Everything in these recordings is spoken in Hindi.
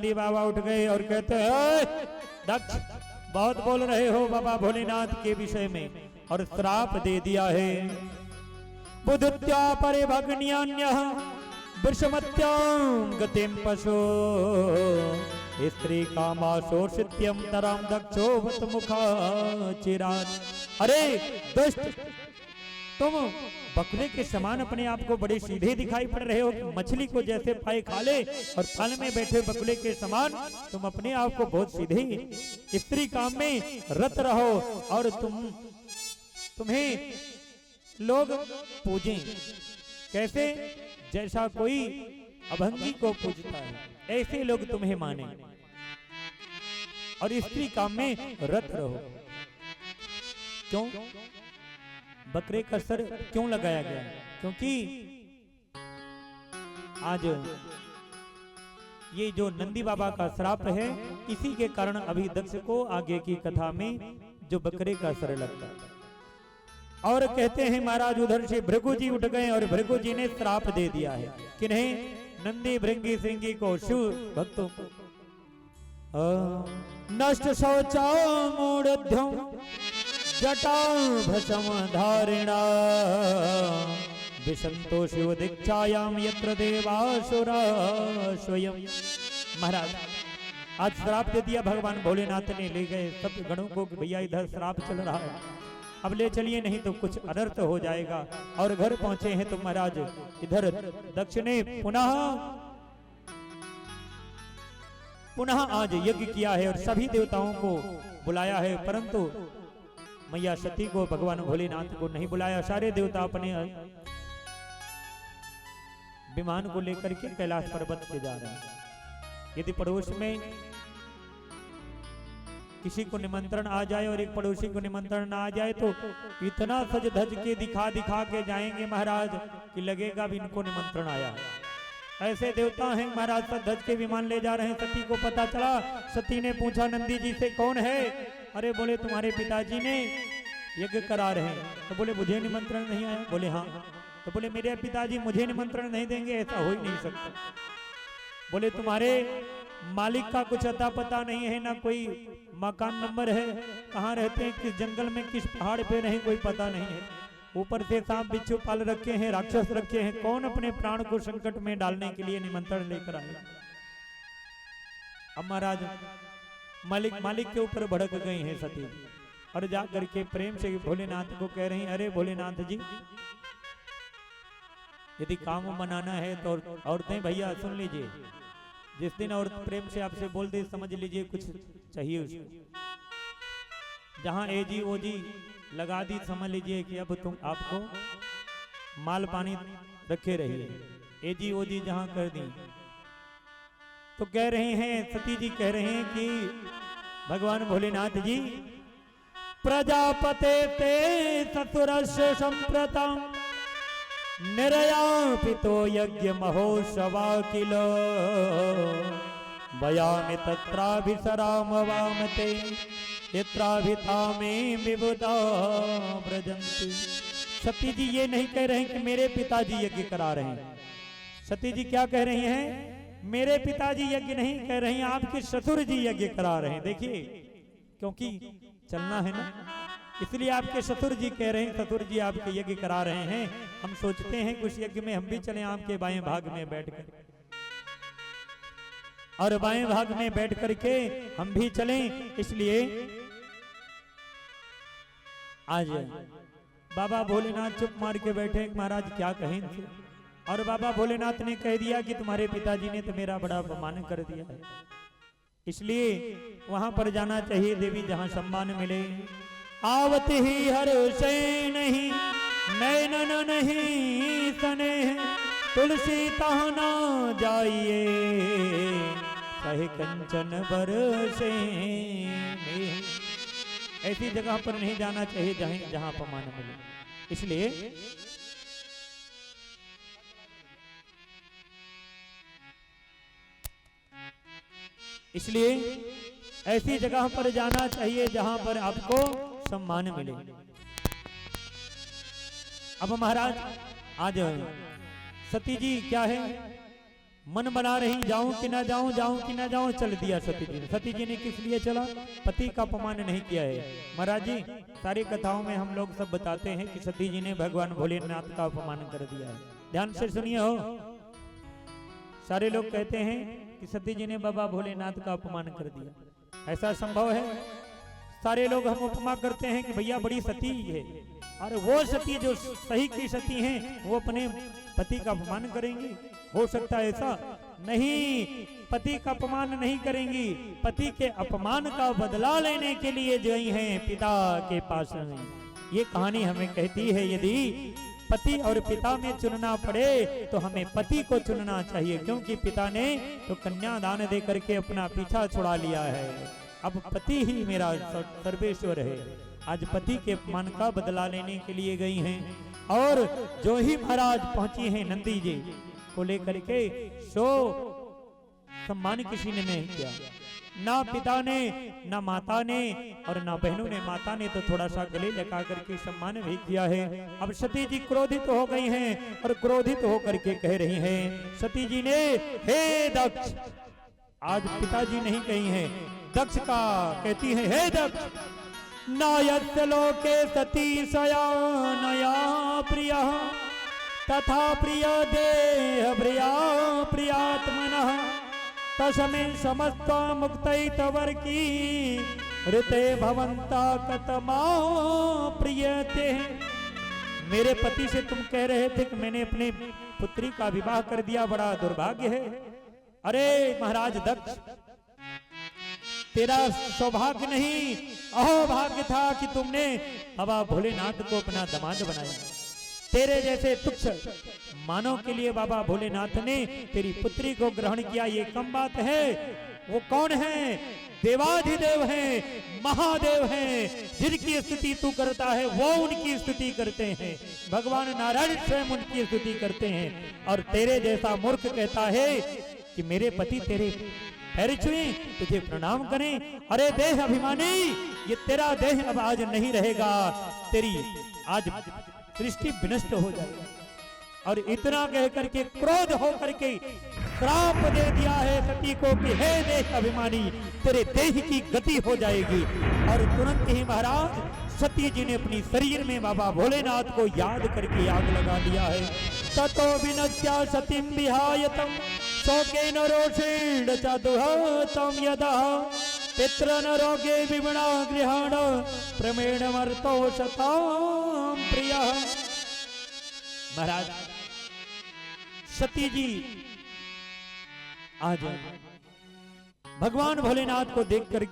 नंदी बाबा उठ गए और कहते हैं दक्ष बहुत बोल रहे हो बाबा भोलेनाथ के विषय में और श्राप दे दिया है। बुद्धत्या परिभग्न्यान्यः वृषमत्यां गतिं पशो स्त्री कामाशोषित्यं तराम दक्षोवत मुखा चिरात। अरे दुष्ट, तुम बकरे के समान अपने आप को बड़े सीधे दिखाई पड़ रहे हो। मछली को जैसे पाए खा ले और थाल में बैठे बकरे के समान तुम अपने आप को बहुत सीधे स्त्री काम में रत रहो और तुम्हें लोग पूजें कैसे, जैसा कोई अभंगी को पूजता है ऐसे लोग तुम्हें माने और स्त्री काम में रत रहो। क्यों बकरे का सर क्यों लगाया गया? क्योंकि आज ये जो नंदी बाबा का श्राप है इसी के कारण अभी दक्ष को आगे की कथा में जो बकरे का सर लगता है। और कहते हैं महाराज उधर से भृगु जी उठ गए और भृगु जी ने श्राप दे दिया है किन्हें? नंदी भृंगी सिंगी को, शिव भक्तों को। नष्ट शौचा मूढ़ध्यम जटा भसम धारिणा विसंतो शिव दीक्षायाम यत्र देवासुरा स्वयं। महाराज आज श्राप दे दिया भगवान भोलेनाथ ने, ले गए सब गणों को भैया इधर श्राप चल रहा है, अब ले चलिए नहीं तो कुछ अनर्थ हो जाएगा। और घर पहुंचे हैं तो महाराज इधर दक्ष ने पुनः आज यज्ञ किया है और सभी देवताओं को बुलाया है, परंतु मैया सती को भगवान भोलेनाथ को नहीं बुलाया। सारे देवता अपने विमान को लेकर के कैलाश पर्वत पे जा रहे हैं। यदि पड़ोस में किसी को निमंत्रण आ जाए और एक पड़ोसी को निमंत्रण ना आ जाए तो इतना सज धज के दिखा के जाएंगे महाराज कि लगेगा भी इनको निमंत्रण आया है। ऐसे देवता हैं महाराज, सज धज के विमान ले जा रहे हैं। सती को पता चला, सती ने पूछा नंदी जी से कौन है? अरे बोले तुम्हारे पिताजी ने यज्ञ करा रहे हैं। तो बोले मुझे निमंत्रण नहीं आया? बोले हाँ। तो बोले मेरे पिताजी मुझे निमंत्रण नहीं देंगे, ऐसा हो ही नहीं सकता। बोले तुम्हारे मालिक का कुछ अता पता नहीं है, ना कोई मकान नंबर है, कहाँ रहते हैं, किस जंगल में, किस पहाड़ पे, नहीं कोई पता नहीं है। ऊपर से सांप बिच्छू पाल रखे हैं, राक्षस रखे हैं, कौन अपने प्राण को संकट में डालने के लिए निमंत्रण लेकर आए? अब महाराज मालिक के ऊपर भड़क गई हैं सती और जा करके प्रेम से भोलेनाथ को कह रही, अरे भोलेनाथ जी यदि काम बनाना है तो औरतें भैया सुन लीजिए, जिस दिन औरत प्रेम से आपसे बोल दे समझ लीजिए कुछ चाहिए उसको। जहां एजी ओजी लगा दी समझ लीजिए कि अब तुम आपको माल पानी रखे रहिए। एजी ओजी जहां कर दी तो कह रहे हैं, सती जी कह रहे हैं कि भगवान भोलेनाथ जी प्रजापते ते ससुरस्य संप्रतम निर्यापितो यज्ञ महोत्सवा किल बयामि तत्राभिसराम वामते यत्राभितामे विबुधा व्रजन्ति। सती जी ये नहीं कह रहे हैं कि मेरे पिताजी यज्ञ करा रहे हैं। सती जी क्या कह रही हैं? मेरे पिताजी यज्ञ नहीं कह रही हैं, आपके ससुर जी यज्ञ करा रहे हैं। देखिए क्योंकि चलना है ना, इसलिए आपके ससुर जी कह रहे हैं, ससुर जी आपके यज्ञ करा रहे हैं। हम सोचते हैं कि उस यज्ञ में हम भी चलें आपके बाएं भाग में बैठकर, और बाएं भाग में बैठ करके हम भी चलें। इसलिए आज बाबा भोलेनाथ चुप मार के बैठे, महाराज क्या कहें। और बाबा भोलेनाथ ने कह दिया कि तुम्हारे पिताजी ने तो मेरा बड़ा अपमान कर दिया है, इसलिए वहां पर जाना चाहिए देवी जहां सम्मान मिले। आवत ही हर से नहीं नैनन नहीं सने तुलसी तहना जाइए चाहे कंचन बरसे। ऐसी जगह पर नहीं जाना चाहिए जहां अपमान मिले। इसलिए ऐसी जगह पर जाना चाहिए जहां पर आपको सम्मान मिले। अब महाराज आज सती जी क्या है, मन बना रही जाऊं कि ना जाऊं, जाऊं कि ना जाऊं, चल दिया सती जी ने। सती जी ने किस लिए चला? पति का अपमान नहीं किया है। महाराज जी सारी कथाओं में हम लोग सब बताते हैं कि सती जी ने भगवान भोलेनाथ का अपमान कर दिया है। ध्यान से सुनिए हो, सारे लोग कहते हैं कि सती जी ने बाबा भोलेनाथ का अपमान कर दिया। ऐसा संभव है? सारे लोग हम उपमा करते हैं कि भैया बड़ी सती है, और वो सती जो सही की सती हैं वो अपने पति का अपमान करेंगी? हो सकता है ऐसा? नहीं, पति का अपमान नहीं करेंगी, पति के अपमान का बदला लेने के लिए गई हैं पिता के पास में। ये कहानी हमें कहती है यदि पति और पिता में चुनना पड़े तो हमें पति को चुनना चाहिए, क्योंकि पिता ने तो कन्यादान दे करके अपना पीछा छुड़ा लिया है। अब पति ही मेरा सर्वेश्वर है। आज पति के अपमान का बदला लेने के लिए गई हैं, और जो ही महाराज पहुंची हैं नंदी जी को लेकर के, सो सम्मान किसी ने नहीं किया, ना पिता ने, ना माता ने, और ना बहनों ने। माता ने तो थोड़ा सा गले लगा करके सम्मान भी किया है। अब सती जी क्रोधित हो गई हैं, और क्रोधित होकर के कह रही हैं सती जी ने, हे दक्ष, आज पिताजी नहीं कही हैं, दक्ष का कहती है, हे दक्ष, नायस्य लोके सती शयानया प्रिय तथा प्रिय देह प्रिया प्रियात्मनः तस्मै समस्त मुक्तैतवर की ऋते भवंता कतमा प्रियते। मेरे पति से तुम कह रहे थे कि मैंने अपने पुत्री का विवाह कर दिया, बड़ा दुर्भाग्य है। अरे महाराज दक्ष, तेरा सौभाग्य नहीं अहोभाग्य था कि तुमने बाबा भोलेनाथ को अपना दामाद बनाया। तेरे जैसे तुच्छ मानव के लिए बाबा भोलेनाथ ने तेरी पुत्री को ग्रहण किया, ये कम बात है। वो कौन है? देवाधिदेव हैं, महादेव हैं, जिनकी स्तुति तू करता है वो उनकी स्तुति करते हैं। भगवान नारायण स्वयं उनकी स्तुति करते हैं, और तेरे जैसा मूर्ख कहता है कि मेरे पति तेरे पैर छुए, तुझे प्रणाम करें। अरे देह अभिमानी, ये तेरा देह अब आज नहीं रहेगा, तेरी आज सृष्टि विनष्ट हो जाएगी। और इतना कह करके क्रोध हो करके श्राप दे दिया है सती को कि हे देह अभिमानी, तेरे देह की गति हो जाएगी। और तुरंत ही महाराज सती जी ने अपनी शरीर में बाबा भोलेनाथ को याद करके आग लगा दिया है। ततो विनश्या सतीं विहायतम शोकेन रोषेण च दुहतं यदा पितृन रोगे विमणा गृहाण प्रमेण मर्तो शतां प्रियः। महाराज सती जी आज भगवान भोलेनाथ को देखकर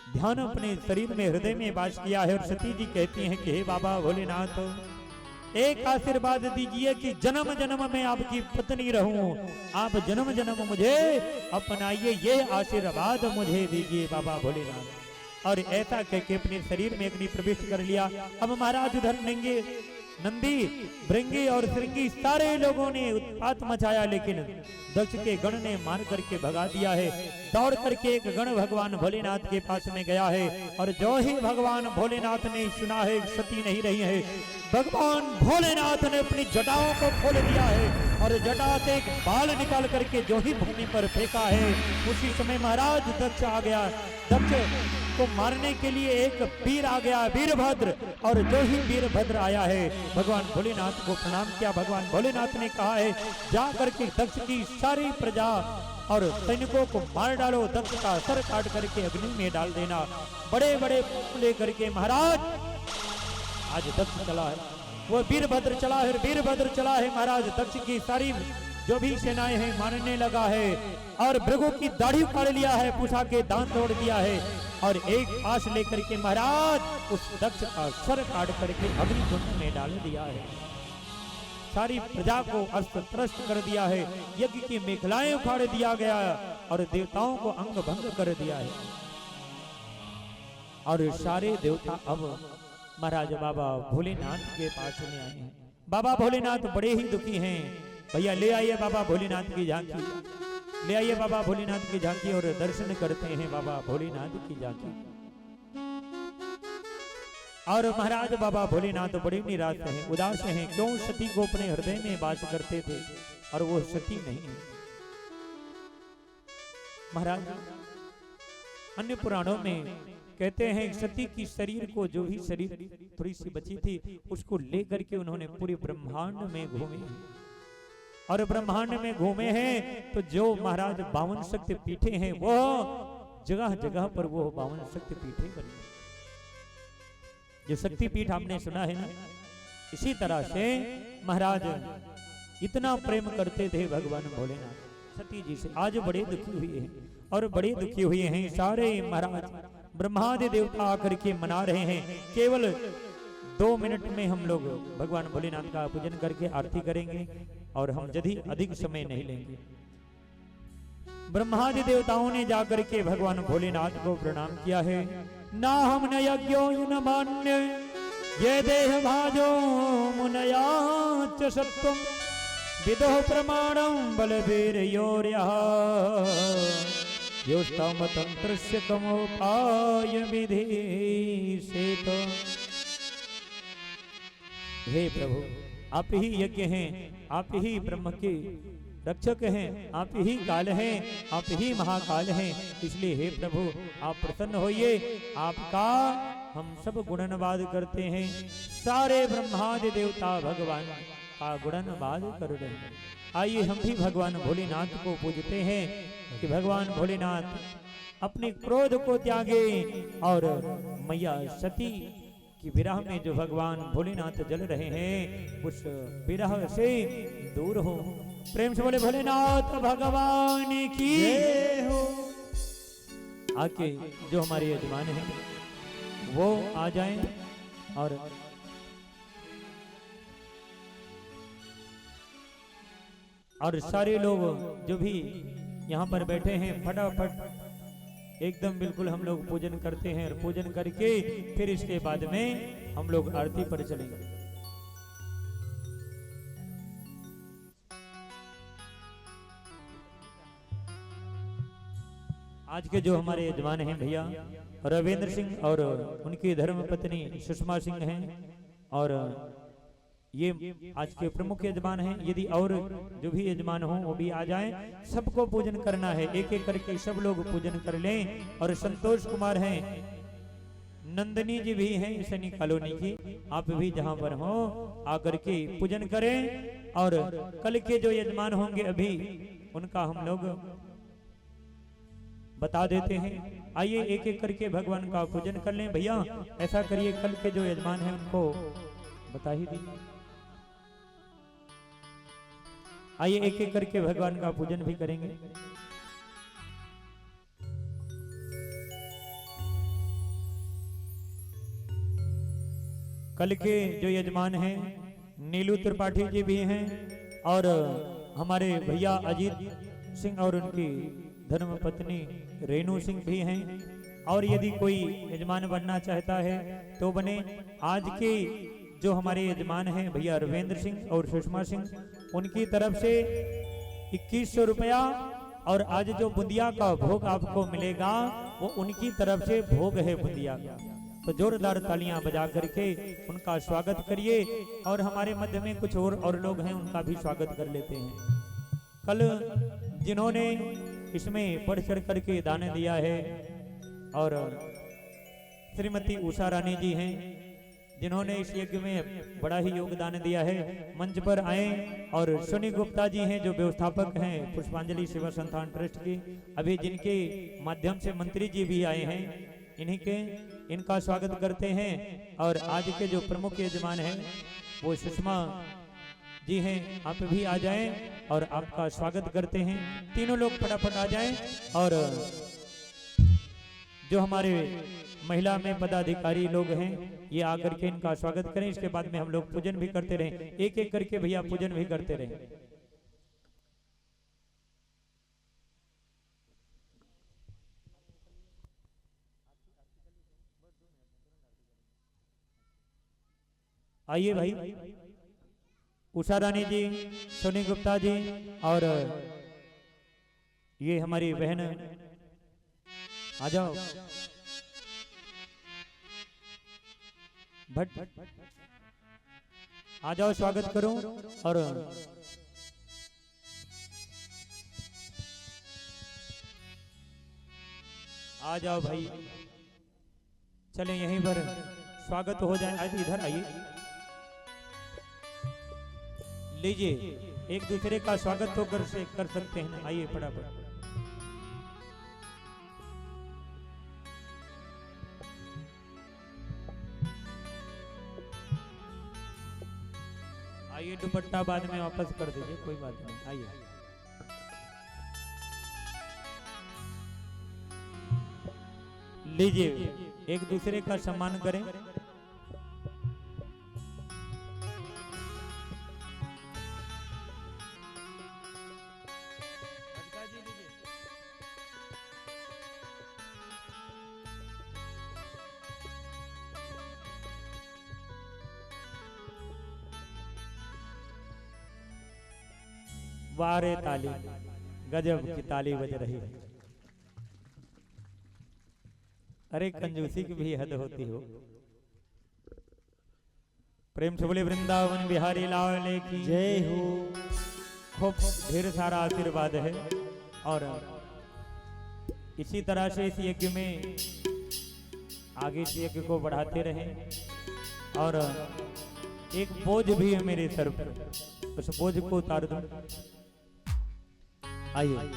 ध्यान अपने शरीर में हृदय में वास किया है, और सती जी कहती हैं कि हे बाबा भोलेनाथ, एक आशीर्वाद दीजिए कि जन्म जन्म में आपकी पत्नी रहूं, आप जन्म जन्म मुझे अपनाइए, ये आशीर्वाद मुझे दीजिए बाबा भोलेनाथ। और ऐसा कह के अपने शरीर में अग्नि प्रविष्ट कर लिया। अब महाराज उधर नंदी भृंगी और श्रृंगी सारे लोगों ने उत्पात मचाया, लेकिन दक्ष के गण ने मार करके भगा दिया है। दौड़ करके एक गण भगवान भोलेनाथ के पास में गया है, और जो ही भगवान भोलेनाथ ने सुना है सती नहीं रही है, भगवान भोलेनाथ ने अपनी जटाओं को खोल दिया है, और जटा से एक बाल निकाल करके जो ही भूमि पर फेंका है, उसी समय महाराज दक्ष आ गया। दक्ष को मारने के लिए एक वीर आ गया, वीरभद्र, और जो ही वीरभद्र आया है भगवान भोलेनाथ को प्रणाम किया। भगवान भोलेनाथ ने कहा है जा करके दक्ष की सारी प्रजा और सैनिकों को मार डालो, दक्ष का सर काट करके अग्नि में डाल देना। बड़े बड़े लेकर के महाराज आज दक्ष चला है, वो वीरभद्र चला है, वीरभद्र चला है महाराज दक्ष की सारी जो भी सेनाएं हैं मारने लगा है, और भृगु की दाढ़ी उखाड़ लिया है, पूछा के दांत तोड़ दिया है, और एक आस लेकर के महाराज उस दक्ष का सर काट करके अग्निकुंड में डाल दिया है। सारी प्रजा को अस्त्र त्रस्त कर दिया है, यज्ञ की मेखलाएं उखाड़ दिया गया, और देवताओं को अंग भंग कर दिया है। और सारे देवता अब महाराज बाबा भोलेनाथ के पास में आए हैं। बाबा भोलेनाथ बड़े ही दुखी हैं। भैया ले आइए बाबा भोलेनाथ की झांकी, ले आइए बाबा भोलेनाथ की झांकी, और दर्शन करते हैं बाबा भोलेनाथ की झांकी। और महाराज बाबा भोलेनाथ बड़े निराश हैं, उदास हैं। क्यों? सती को अपने हृदय में वास करते थे, और वो सती नहीं है। महाराज अन्य पुराणों में कहते हैं सती की शरीर को, जो भी शरीर थोड़ी सी बची थी, उसको लेकर के उन्होंने पूरे ब्रह्मांड में घूमे और ब्रह्मांड में घूमे हैं। तो जो महाराज 52 शक्ति पीठे हैं वो जगह जगह पर वो 52 शक्ति पीठे बनी। जो शक्ति पीठ आपने सुना है ना, इसी तरह से महाराज इतना प्रेम करते थे भगवान भोलेनाथ सती जी से। आज बड़े दुखी हुए हैं और बड़े दुखी हुए हैं सारे महाराज ब्रह्मादि देवता आकर के मना रहे हैं। केवल 2 मिनट में हम लोग भगवान भोलेनाथ का पूजन करके आरती करेंगे और हम यदि अधिक समय नहीं लेंगे। ब्रह्मादि देवताओं ने जाकर के भगवान भोलेनाथ को प्रणाम किया है। ना हम न यज्ञो न मान्य ये देह भाजो मुनया च सत्वम विदो प्रमाणम बलवीर योर्यः योस्तम तंत्रस्य कमोपाय विधि से। तो हे प्रभु, आप ही यज्ञ हैं, आप ही ब्रह्म के रक्षक हैं, आप ही काल हैं, आप ही महाकाल हैं। इसलिए हे प्रभु आप प्रसन्न होइए, आपका हम सब गुणनवाद करते हैं। सारे ब्रह्मादि देवता भगवान का गुणनवाद कर रहे हैं। आइए हम भी भगवान भोलेनाथ को पूजते हैं कि भगवान भोलेनाथ अपने क्रोध को त्यागे और मैया सती की विरह में जो भगवान भोलेनाथ जल रहे हैं उस विरह से दूर हो। प्रेम से बोले भोलेनाथ भगवान की हो। आके जो हमारे यजमान हैं वो आ जाएं और सारे लोग जो भी यहाँ पर बैठे हैं फटाफट एकदम बिल्कुल हम लोग पूजन करते हैं और पूजन करके फिर इसके बाद में हम लोग आरती पर चलेंगे। आज के जो हमारे यजमान हैं भैया रविंद्र सिंह और उनकी धर्म पत्नी सुषमा सिंह हैं और ये आज के प्रमुख यजमान हैं। यदि और जो भी यजमान हो वो भी आ जाएं, सबको पूजन करना है। एक एक करके सब लोग पूजन कर लें। और संतोष कुमार हैं, नंदनी जी भी हैं सैनी कॉलोनी की, आप भी जहां पर हो आकर के पूजन करें। और कल के जो यजमान होंगे अभी उनका हम लोग बता देते हैं। आइए एक एक करके भगवान का पूजन कर लें। भैया ऐसा करिए, कल के जो यजमान हैं उनको बता ही दीजिए। आइए एक एक करके भगवान का पूजन भी करेंगे। कल के जो यजमान हैं नीलू त्रिपाठी जी भी हैं और हमारे भैया अजीत सिंह और उनकी धर्म पत्नी रेणु सिंह भी हैं। और यदि कोई यजमान बनना चाहता है तो बने। आज के जो हमारे यजमान हैं भैया रविंद्र सिंह और सुषमा सिंह, उनकी तरफ से 2100 रुपया और आज जो बुंदिया का भोग आपको मिलेगा वो उनकी तरफ से भोग है बुंदिया का। तो जोरदार तालियां बजा करके उनका स्वागत करिए। और हमारे मध्य में कुछ और लोग हैं, उनका भी स्वागत कर लेते हैं। कल जिन्होंने इसमें बढ़ चढ़ करके दान दिया है और श्रीमती उषा रानी जी हैं जिन्होंने इस यज्ञ में बड़ा ही योगदान दिया है। मंच पर आए। और सोनी गुप्ता जी हैं जो व्यवस्थापक हैं पुष्पांजलि सेवा संस्थान ट्रस्ट की, अभी जिनके माध्यम से मंत्री जी भी आए हैं, इनका स्वागत करते हैं। और आज के जो प्रमुख यजमान हैं वो सुषमा जी हैं, आप भी आ जाएं और आपका स्वागत करते हैं। तीनों लोग फटाफट आ जाएं। और जो हमारे महिला में पदाधिकारी लोग हैं ये आकर के इनका स्वागत करें। इसके बाद में हम लोग पूजन भी करते रहें, एक एक करके भैया पूजन भी करते रहें। आइए भाई, उषा रानी जी, सोनी गुप्ता जी और ये हमारी बहन, आ जाओ भट्ट, आ जाओ स्वागत करो। और आ जाओ भाई, चलें यहीं पर स्वागत हो जाए। आइए इधर आइए, लीजिए एक दूसरे का स्वागत तो कर सकते हैं। आइए फटाफट। आइए दुपट्टा बाद में वापस कर दीजिए, कोई बात नहीं। आइए लीजिए, एक दूसरे का सम्मान करें। वारे ताली, गजब की ताली बज रही है। अरे कंजूसी की भी हद होती हो। प्रेम से बोले वृंदावन बिहारी लाल की जय हो। खूब ढेर सारा आशीर्वाद है और इसी तरह से इस यज्ञ में आगे इस यज्ञ को बढ़ाते रहें। और एक बोझ भी है मेरे सर पर, उस बोझ को उतार दूं। आइए,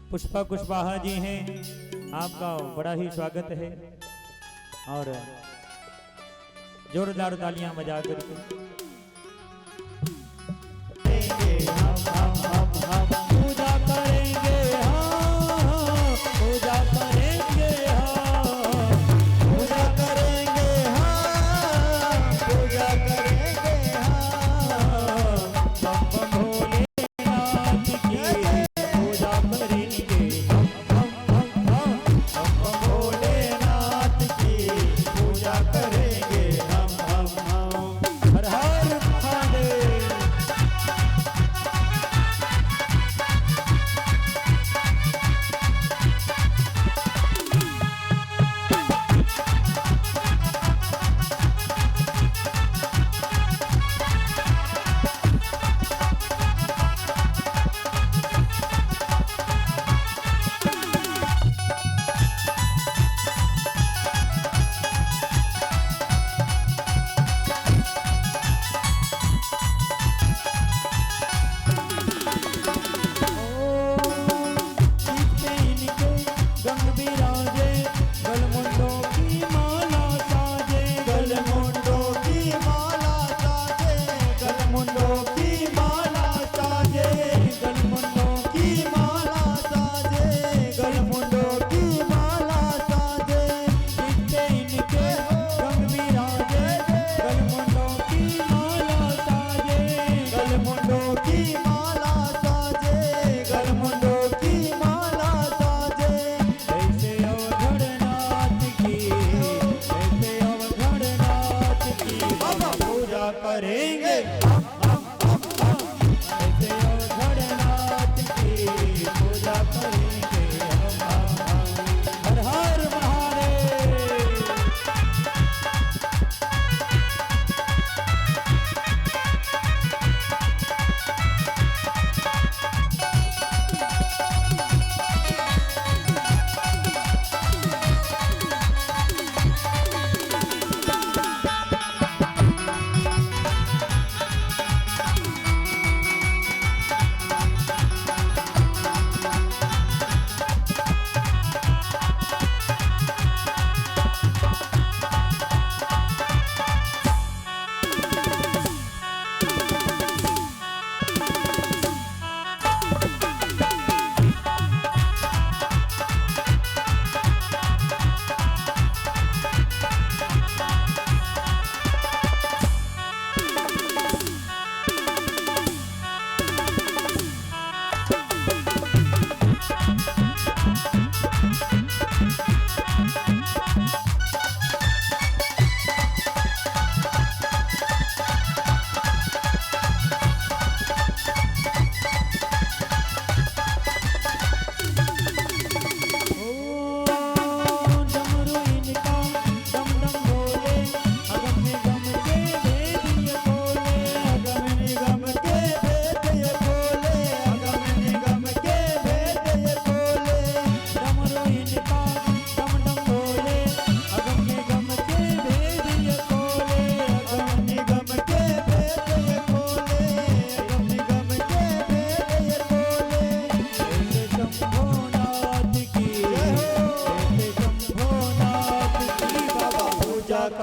पुष्पा कुशवाहा जी हैं, आपका बड़ा ही स्वागत है और जोरदार तालियां बजा करके हम पूजा करेंगे, हाँ पूजा करेंगे, हाँ पूजा करेंगे, हाँ पूजा करेंगे, हाँ बम भोले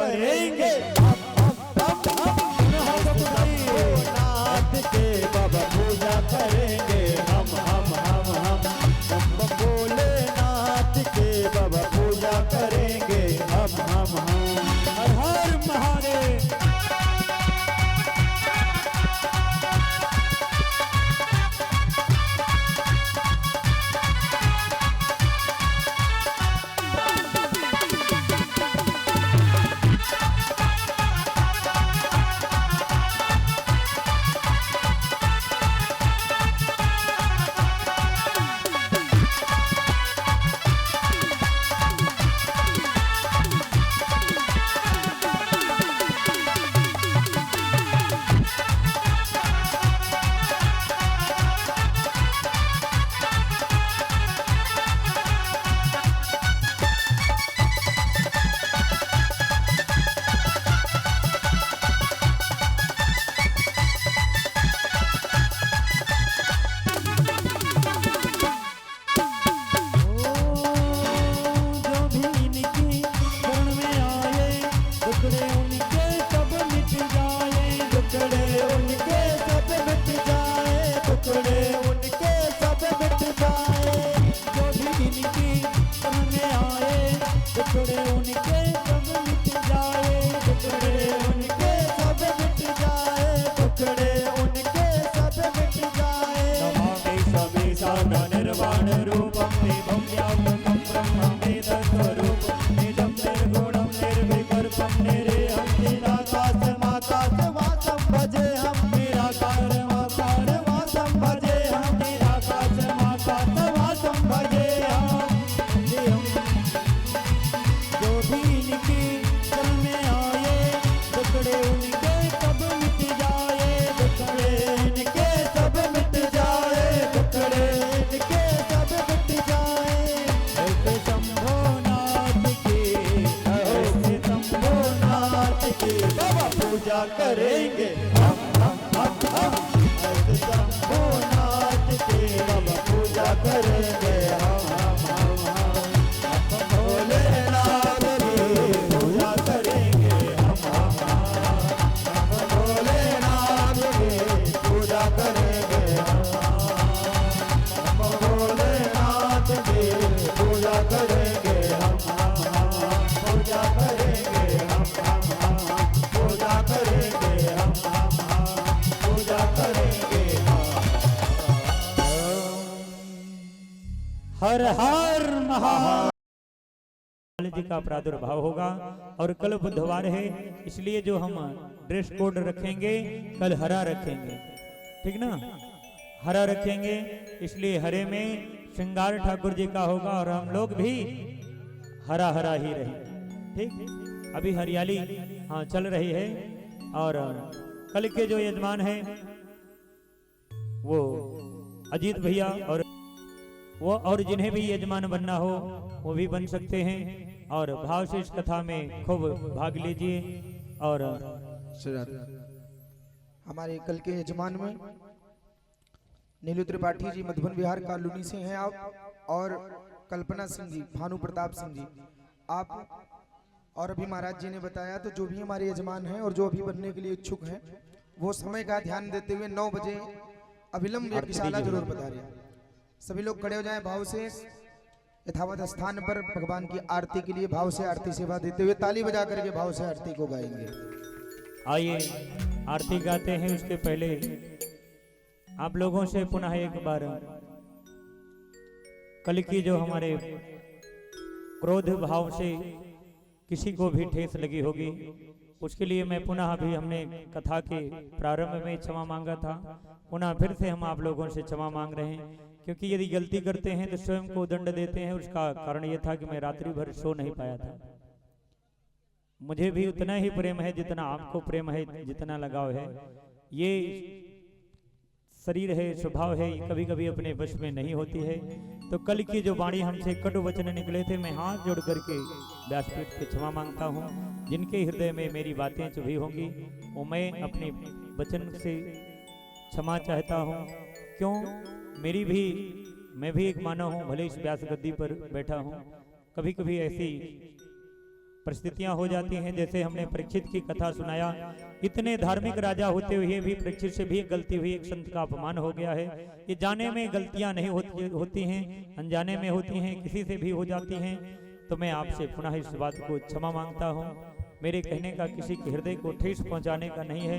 करेंगे भोलानाथ के बाबा पूजा करेंगे हम भोलेनाथ के बाबा पूजा करेंगे हम हर हर महादेव। निर्वाण रूपम देवम व्यापकम ब्रह्मं वेदस्वरूपं निजं निर्गुणं निर्विकल्पं निरेहं निराकाशमाकाश वासं भजे हम निराकार वासं भजे हम निराकाशमाकाश वासं भजे हम। जो भी इनकी शरण में आए दुखड़े उनके सब मिट जाए दुखड़े इनके सब मिट जाए दुखड़े इनके सब मिट जाए। ऐसे शंभोनाथ की ऐसे शंभोनाथ की बाबा पूजा करेंगे हम ऐसे शंभोनाथ की बाबा पूजा करेंगे हम भोलेनाथ की पूजा करेंगे हम भोलेनाथ की पूजा करेंगे हम भोलेनाथ की पूजा करेंगे हम पूजा करेंगे हम पूजा करेंगे हम पूजा करेंगे हर हर महादेव जी का प्रादुर्भाव होगा। और कल बुधवार है इसलिए जो हम ड्रेस कोड रखेंगे कल हरा रखेंगे, ठीक ना, हरा रखेंगे इसलिए हरे में श्रृंगार ठाकुर जी का होगा और हम लोग भी हरा हरा ही रहेंगे, ठीक। अभी हरियाली हाँ चल रही है और कल के जो यजमान हैं वो अजीत भैया और जिन्हें भी यजमान बनना हो वो भी बन सकते हैं और भाव से इस कथा में खूब भाग लीजिए। और हमारे कल के यजमान में नीलू त्रिपाठी जी मधुबन बिहार कॉलोनी से हैं आप, और कल्पना सिंह जी, भानु प्रताप सिंह जी आप, और अभी महाराज जी ने बताया तो जो भी हमारे यजमान हैं और जो अभी बनने के लिए इच्छुक हैं वो समय का ध्यान देते हुए 9 बजे अविलंब यज्ञशाला जरूर बता रहे हैं। सभी लोग खड़े हो जाएं भाव से, यथावत स्थान पर भगवान की आरती के लिए भाव से आरती सेवा देते हुए ताली बजा करके भाव से आरती को गाएंगे। आइए आरती गाते हैं, उसके पहले आप लोगों से पुनः एक बार कल की जो हमारे क्रोध भाव से किसी को भी ठेस लगी होगी उसके लिए मैं पुनः अभी हमने कथा के प्रारंभ में क्षमा मांगा था, पुनः फिर से हम आप लोगों से क्षमा मांग रहे हैं क्योंकि यदि गलती करते हैं तो स्वयं को दंड देते हैं। उसका कारण यह था कि मैं रात्रि भर सो नहीं पाया था। मुझे भी उतना ही प्रेम है जितना आपको प्रेम है, जितना लगाव है। ये शरीर है, स्वभाव है, कभी कभी अपने वश में नहीं होती है। तो कल की जो वाणी हमसे कटु वचन निकले थे, मैं हाथ जोड़ करके व्यासपीठ पे क्षमा मांगता हूँ। जिनके हृदय में मेरी बातें चुभी होंगी वो मैं अपने वचन से क्षमा चाहता हूँ। क्यों, मैं भी एक मानव हूँ, भले इस व्यास गद्दी पर बैठा हूँ। कभी कभी ऐसी परिस्थितियां हो जाती हैं। जैसे हमने परीक्षित की कथा सुनाया, इतने धार्मिक राजा होते हुए भी परीक्षित से भी एक गलती हुई, एक संत का अपमान हो गया है। ये जाने में गलतियां नहीं होती हैं, अनजाने में होती हैं, किसी से भी हो जाती हैं। तो मैं आपसे पुनः इस बात को क्षमा मांगता हूँ। मेरे कहने का किसी के हृदय को ठेस पहुंचाने का नहीं है।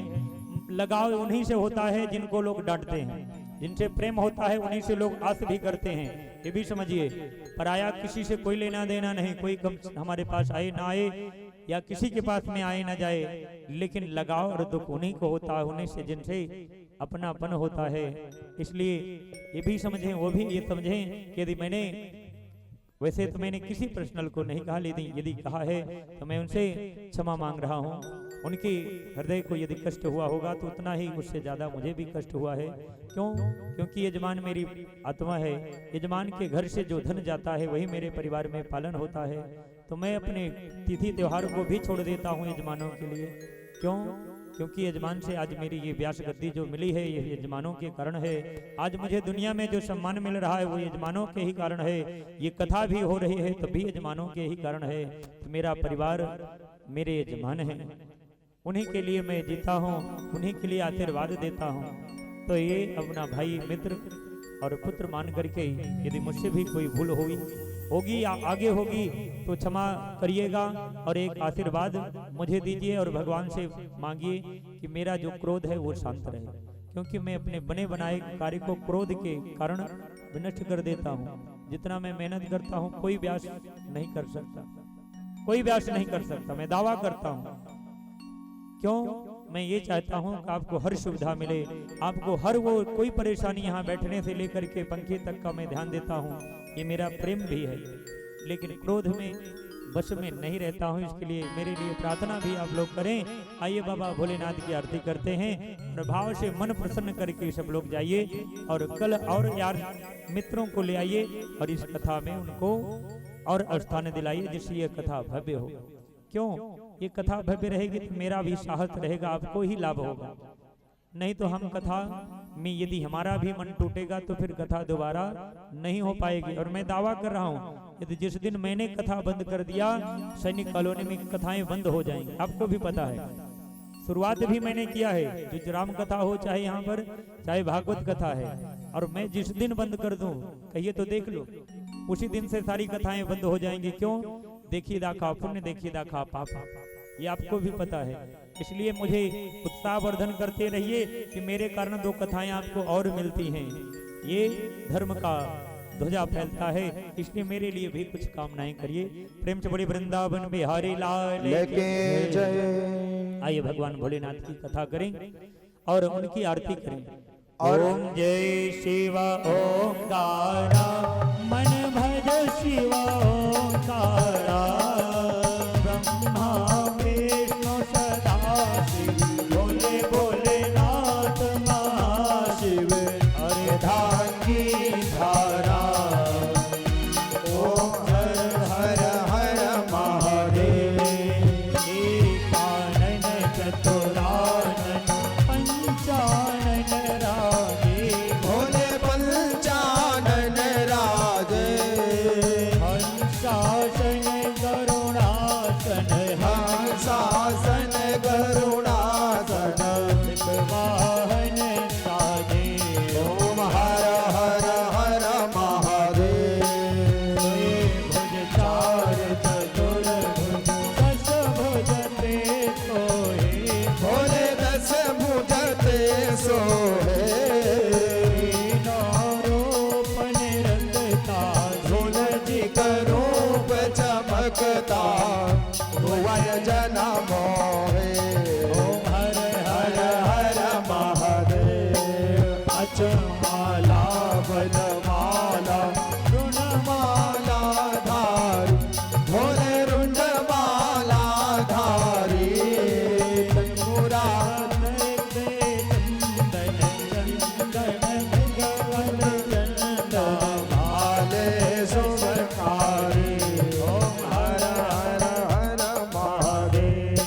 लगाव उन्हीं से होता है जिनको लोग डांटते हैं, जिनसे प्रेम होता है उन्हीं से लोग आस भी करते हैं, ये भी समझिए। पराया किसी से कोई लेना देना नहीं, कोई कम हमारे पास आए ना आए या किसी के पास में आए ना जाए, लेकिन लगाव और दुख उन्हीं को होता है, उन्हीं से जिनसे अपनापन होता है। इसलिए ये भी समझें, वो भी ये समझें कि यदि मैंने, वैसे तो मैंने किसी पर्सनल को नहीं कहा, लेकिन यदि कहा है तो मैं उनसे क्षमा मांग रहा हूँ। उनके हृदय को यदि कष्ट हुआ होगा तो उतना ही उससे ज़्यादा मुझे भी कष्ट हुआ है। क्यों? क्योंकि यजमान मेरी आत्मा है। यजमान के घर से जो धन जाता है वही मेरे परिवार में पालन होता है। तो मैं अपने तिथि त्योहार को भी छोड़ देता हूँ यजमानों के लिए। क्यों? क्योंकि यजमान से आज मेरी ये व्यास गद्दी जो मिली है ये यजमानों के कारण है। आज मुझे दुनिया में जो सम्मान मिल रहा है वो यजमानों के ही कारण है। ये कथा भी हो रही है तभी यजमानों के ही कारण है। तो मेरा परिवार मेरे यजमान है, उन्हीं के लिए मैं जीता हूँ, उन्हीं के लिए आशीर्वाद देता हूँ। तो ये अपना भाई मित्र और पुत्र मान करके यदि मुझसे भी कोई भूल होगी या आगे होगी तो क्षमा करिएगा और एक आशीर्वाद मुझे दीजिए और भगवान से मांगिए कि मेरा जो क्रोध है वो शांत रहे। क्योंकि मैं अपने बने बनाए कार्य को क्रोध के कारण विनष्ट कर देता हूँ। जितना मैं मेहनत करता हूँ कोई व्यास नहीं कर सकता, कोई व्यास नहीं कर सकता, मैं दावा करता हूँ। क्यों? मैं ये चाहता हूँ कि आपको हर सुविधा मिले, आपको हर वो कोई परेशानी यहाँ बैठने से लेकर के पंखे तक का मैं ध्यान देता हूँ। ये मेरा प्रेम भी है, लेकिन क्रोध में वश में नहीं रहता हूँ। इसके लिए मेरे लिए प्रार्थना भी आप लोग करें। आइए बाबा भोलेनाथ की आरती करते हैं और भाव से मन प्रसन्न करके सब लोग जाइए और कल और यार मित्रों को ले आइए और इस कथा में उनको और स्थान दिलाइए जिससे ये कथा भव्य हो। क्यों? ये कथा भव्य रहेगी तो मेरा भी साहस रहेगा, आपको ही लाभ होगा। नहीं तो हम कथा में यदि हमारा भी मन टूटेगा तो फिर कथा दोबारा नहीं हो पाएगी। और मैं दावा कर रहा हूँ यदि जिस दिन मैंने कथा बंद कर दिया सैनिक कॉलोनी में कथाएं बंद हो जाएंगी, आपको भी पता है। शुरुआत भी मैंने किया है, जो राम कथा हो चाहे यहाँ पर चाहे भागवत कथा है, और मैं जिस दिन बंद कर दूं कहिए तो देख लो, उसी दिन से सारी कथाएं बंद हो जाएंगी। क्यों? देखिए दाखा पुण्य, देखिए दाखा पाप, ये आपको भी पता है। इसलिए मुझे उत्साहवर्धन करते रहिए कि मेरे कारण दो कथाएं आपको और मिलती हैं। ये धर्म का ध्वजा फैलता है, इसलिए मेरे लिए भी कुछ कामनाएं करिए। प्रेम से बड़ी वृंदावन बिहारी लाल लेके जय। आइए भगवान भोलेनाथ की कथा करें और उनकी आरती करें। और ओम जय शिव ओंकारा, मन भज शिव ओंकारा, ब्रह्मा विष्णु सदा शिव, भोले भोलेनाथ महाशिव, अर्धांगी धारा। ओम हर हर हर महादेव, एकानन चतुरानन पंचानन राजे, भोले पंचानन राजे, हंसासन गरुणासन, हंसासन गरुणासन, वाहन साजे। ओम हर हर हर महादेव। भुज चार चतुर्भुज, दस भुज ते सोहे, भोले दस भुज ते सोहे, रूप निरंजता, धुन जी का रूप चमकता, भुवन जन मोहे। ओम हर हर हर महादेव। अचमाला बलमाला, रुणमाला धारी, भोले रुंडमाला धारी, तंगुरा भाले शुभकारी। ओम हर हर हर महादेव।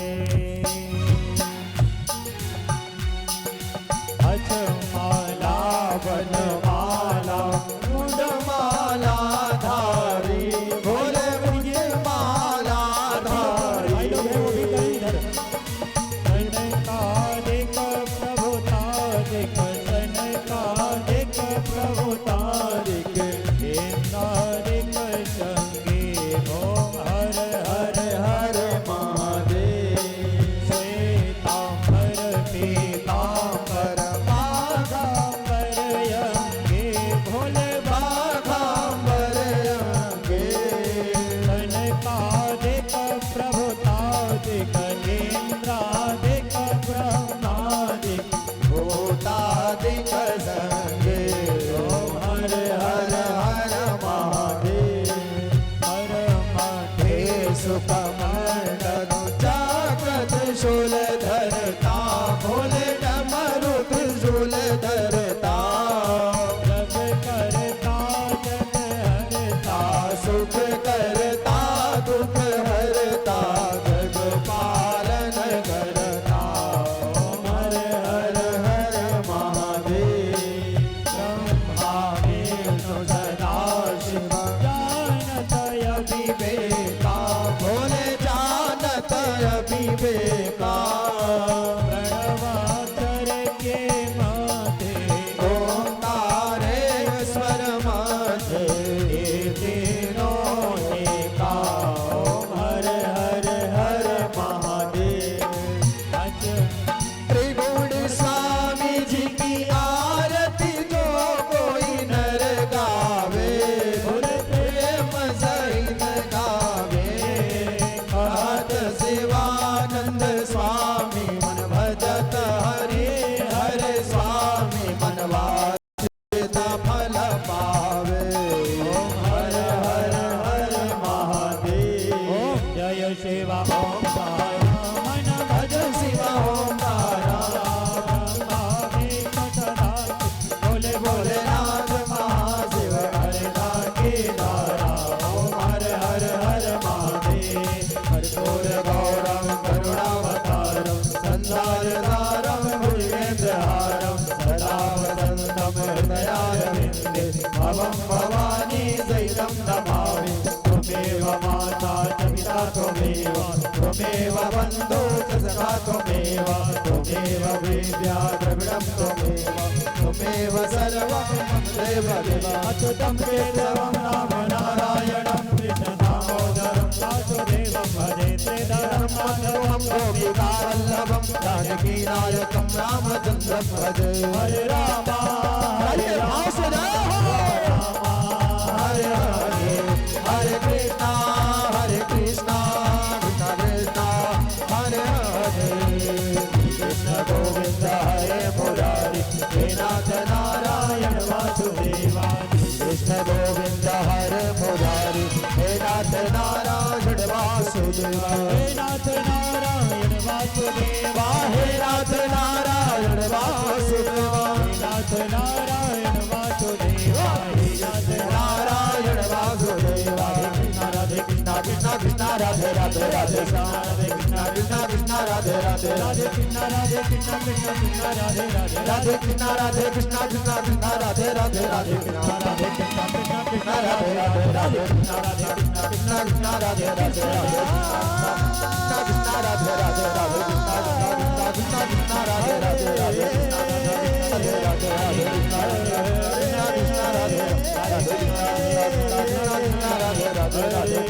बन्धो च सखा त्वमेव त्वमेव वेद्या द्रविणं त्वमेव त्वमेव सर्वं मम देव देव अच्युतं केशवं राम नारायणं कृष्ण दामोदरं वासुदेवं भजे श्रीधरं माधवं गोपिकावल्लभं जानकीनायकं रामचन्द्रं भजे हरे राम हरे वासुदेव हरे हरे हरे कृष्णा कृष्णा कृष्णा हरे हरे कृष्ण गोविंद हरे मुरारी हे नाथ नारायण वासुदेवा कृष्ण गोविंद हरे मुरारी हे नाथ नारायण वासुदेवा हे नाथ नारायण वासुदेवा हे नाथ नारायण वासुदेवा हे नाथ नारायण वासुदेवा हे नाथ नारायण वासुदेवा राधे कृष्ण कृष्णा कृष्णा राधे राधे राधे राधे कृष्ण कृष्णा कृष्णा राधे राधे राधे कृष्ण राधे कृष्ण कृष्ण कृष्ण राधे राधे राधे कृष्णा राधे कृष्णा कृष्णा कृष्णा राधे राधे राधे कृष्णा राधे कृष्ण कृष्ण कृष्ण राधे राधे राधे कृष्णा राधे कृष्णा कृष्णा राधे राधे राधे कृष्णा कृष्णा राधे राधे राधे कृष्णा कृष्णा कृष्णा राधे राधे राधे कृष्णा राधे राधे राधे कृष्णा कृष्णा राधे राधे राधे कृष्णा कृष्णा राधे राधे राधे